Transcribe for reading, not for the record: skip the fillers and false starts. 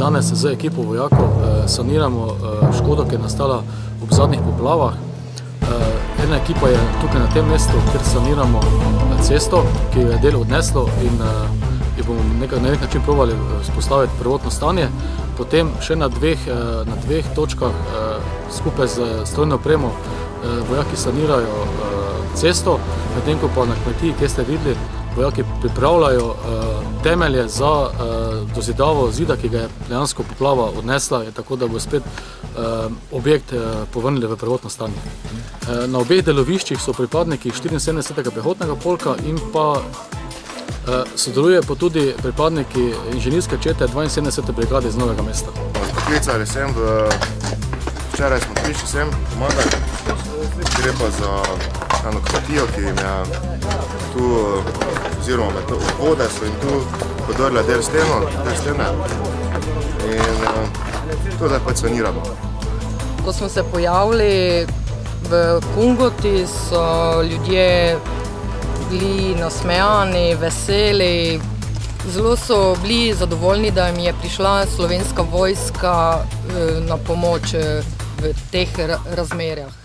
danes z ekipo vojakov saniramo škodo, ki je nastala ob zadnjih poplavah. Ena ekipa je tukaj na tem mestu, kjer saniramo cesto, ki jo je del odneslo in jo bomo na nek način probali vzpostaviti prvotno stanje. Potem še na dveh točkah skupaj z strojno opremo vojaki sanirajo cesto, medtem ko pa na kmetiji, kjer ste videli, vojaki pripravljajo temelje za dozidavo zida, ki ga je dejansko poplava odnesla, tako da bo spet objekt povrnili v prvotno stanje. Na obeh deloviščih so pripadniki 74. pehotnega polka in pa sodeluje pa tudi pripadniki inženirske čete 72. brigade iz Novega mesta. Poklicali sem, včeraj smo prišli sem pomagati, gre pa za eno kmetijo, ki jim je tu, oziroma vode so jim tu podrle del stene in to zdaj pač saniramo. Ko smo se pojavili v Kungoti, so ljudje bili nasmejani, veseli, zelo so bili zadovoljni, da jim je prišla slovenska vojska na pomoč v teh razmerah.